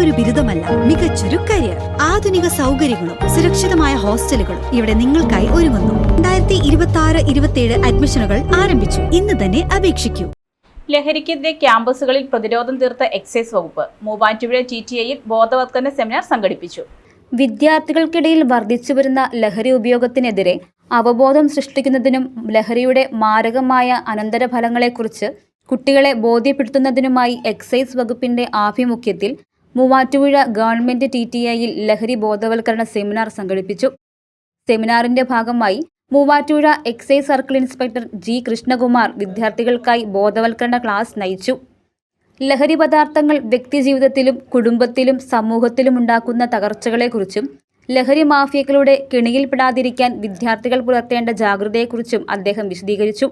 വെറുമൊരു ബിരുദമല്ല, മികച്ചൊരു കരിയർ. ആധുനിക സൗകര്യങ്ങളും സുരക്ഷിതമായ ഹോസ്റ്റലുകളും ഇവിടെ നിങ്ങൾക്കായി ഒരുങ്ങുന്നു. 2026-27 അഡ്മിഷനുകൾ ആരംഭിച്ചു. ഇന്ന് തന്നെ അപേക്ഷിക്കൂ. ലഹരിക്കെതിരെ ക്യാമ്പസുകളിൽ പ്രതിരോധം തീർത്ത എക്സൈസ് വകുപ്പ് മൂവാറ്റുപുഴ TTIയിൽ ബോധവത്കരണ സെമിനാർ സംഘടിപ്പിച്ചു. വിദ്യാർത്ഥികൾക്കിടയിൽ വർദ്ധിച്ചുവരുന്ന ലഹരി ഉപയോഗത്തിനെതിരെ അവബോധം സൃഷ്ടിക്കുന്നതിനും ലഹരിയുടെ മാരകമായ അനന്തരഫലങ്ങളെക്കുറിച്ച് കുട്ടികളെ ബോധ്യപ്പെടുത്തുന്നതിനുമായി എക്സൈസ് വകുപ്പിന്റെ ആഭിമുഖ്യത്തിൽ മൂവാറ്റുപുഴ ഗവൺമെന്റ് TTIയിൽ ലഹരി ബോധവൽക്കരണ സെമിനാർ സംഘടിപ്പിച്ചു. സെമിനാറിന്റെ ഭാഗമായി Muvattupuzha excise circle inspector G. Krishnakumar വിദ്യാർത്ഥികൾക്കായി ബോധവൽക്കരണ ക്ലാസ് നയിച്ചു. ലഹരി പദാർത്ഥങ്ങൾ വ്യക്തിജീവിതത്തിലും കുടുംബത്തിലും സമൂഹത്തിലും ഉണ്ടാക്കുന്ന തകർച്ചകളെക്കുറിച്ചും ലഹരി മാഫിയകളുടെ കെണിയിൽപ്പെടാതിരിക്കാൻ വിദ്യാർത്ഥികൾ പുലർത്തേണ്ട ജാഗ്രതയെക്കുറിച്ചും അദ്ദേഹം വിശദീകരിച്ചു.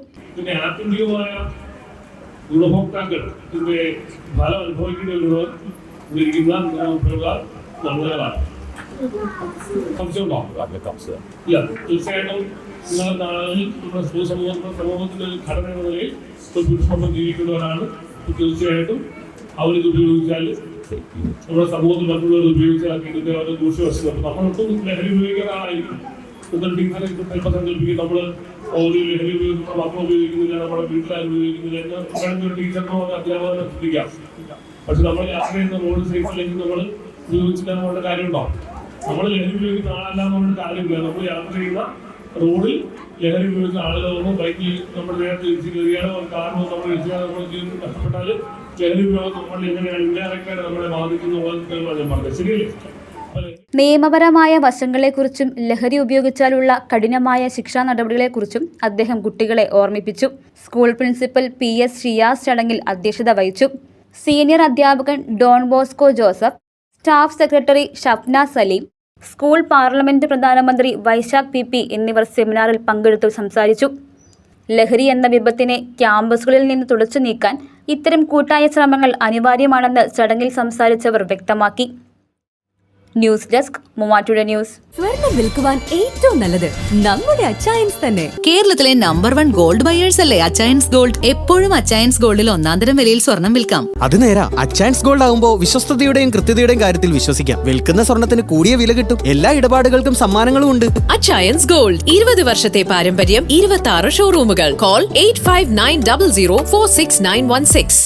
ഗുണഭോക്താക്കൾ ഇതിന്റെ ഫലം അനുഭവിക്കേണ്ടിയിരുന്നവർ തീർച്ചയായിട്ടും നിങ്ങളുടെ സമൂഹത്തിന്റെ ഒരു ഘടന എന്ന നിലയിൽ പുരുഷന്മാർ ജീവിക്കുന്നവരാണ്. തീർച്ചയായിട്ടും അവരിത് ഉപയോഗിച്ചാൽ നമ്മുടെ സമൂഹത്തിൽ മറ്റുള്ളവർ ഉപയോഗിച്ചാൽ ഇതിന്റെ ഓരോ ദൂഷ്യവശം. നമ്മളൊട്ടും ലഹരി ഉപയോഗിക്കുന്ന ആളായിരിക്കും. ചിലപ്പോൾ സങ്കല്പിക്കും നമ്മൾ ഒരു ലഹരി ഉപയോഗിക്കുന്ന മക്കൾ ഉപയോഗിക്കുന്നില്ല, നമ്മുടെ വീട്ടിലാരും ഉപയോഗിക്കുന്നില്ല എന്ന് വേണമെങ്കിൽ ടീച്ചറിനോ അധ്യാപകനോ ശ്രദ്ധിക്കാം. പക്ഷെ നമ്മൾ യാത്ര ചെയ്യുന്ന റോഡ് സേഫ് അല്ലെങ്കിൽ നമ്മൾ ഉപയോഗിച്ചില്ല നമ്മുടെ കാര്യമുണ്ടോ? നമ്മൾ ലഹരി ഉപയോഗിക്കുന്ന ആളല്ലാന്ന് നമ്മുടെ കാര്യമില്ല. നമ്മൾ യാത്ര ചെയ്യുന്ന റോഡിൽ ലഹരി ഉപയോഗിക്കുന്ന ആളുകളൊന്നും ബൈക്കിൽ നമ്മൾ നേരത്തെ ഇടിച്ച് കയറിയാലോ കാറിനോ നമ്മൾ ഇടിച്ചാൽ നമ്മൾ ജീവൻ നഷ്ടപ്പെട്ടാൽ ലഹരി ഉപയോഗം നമ്മൾ എങ്ങനെയാണ് ഇൻഡയറക്റ്റായിട്ട് നമ്മളെ ബാധിക്കുന്ന ഞാൻ പറഞ്ഞത്. ശരിയല്ലേ? നിയമപരമായ വശങ്ങളെക്കുറിച്ചും ലഹരി ഉപയോഗിച്ചാലുള്ള കഠിനമായ ശിക്ഷാ നടപടികളെക്കുറിച്ചും അദ്ദേഹം കുട്ടികളെ ഓർമ്മിപ്പിച്ചു. സ്കൂൾ പ്രിൻസിപ്പൽ PS ഷിയാസ് ചടങ്ങിൽ അധ്യക്ഷത വഹിച്ചു. സീനിയർ അധ്യാപകൻ Don Bosco Joseph, staff secretary Shafna Saleem, school parliament പ്രധാനമന്ത്രി വൈശാഖ് PP എന്നിവർ സെമിനാറിൽ പങ്കെടുത്തു സംസാരിച്ചു. ലഹരി എന്ന വിപത്തിനെ ക്യാമ്പസുകളിൽ നിന്ന് തുടച്ചു നീക്കാൻ ഇത്തരം കൂട്ടായ ശ്രമങ്ങൾ അനിവാര്യമാണെന്ന് ചടങ്ങിൽ സംസാരിച്ചവർ വ്യക്തമാക്കി. News desk Muvattupuzha news. സ്വർണം വിൽക്കുവാൻ ഏറ്റവും നല്ലത് നമ്മുടെ അച്ചയൻസ് തന്നെ. കേരളത്തിലെ നമ്പർ 1 ഗോൾഡ് ബയേഴ്സ് അല്ലേ അച്ചയൻസ് ഗോൾഡ്. എപ്പോഴും അച്ചയൻസ് ഗോൾഡിൽ ഒന്നാന്തരം വിലയിൽ സ്വർണം വിൽക്കാം. അത് നേരാ. അച്ചയൻസ് ഗോൾഡ് ആകുമ്പോൾ വിശ്വസ്തതയുടെയും കൃത്യതയുടെയും കാര്യത്തിൽ വിശ്വസിക്കാം. വിൽക്കുന്ന സ്വർണത്തിന് കൂടിയ വില കിട്ടും. എല്ലാ ഇടപാടുകൾക്കും സമ്മാനങ്ങളും ഉണ്ട്. അച്ചയൻസ് ഗോൾഡ് 20 വർഷത്തെ പാരമ്പര്യം, 26 ഷോറൂമുകൾ. കോൾ 8590046916.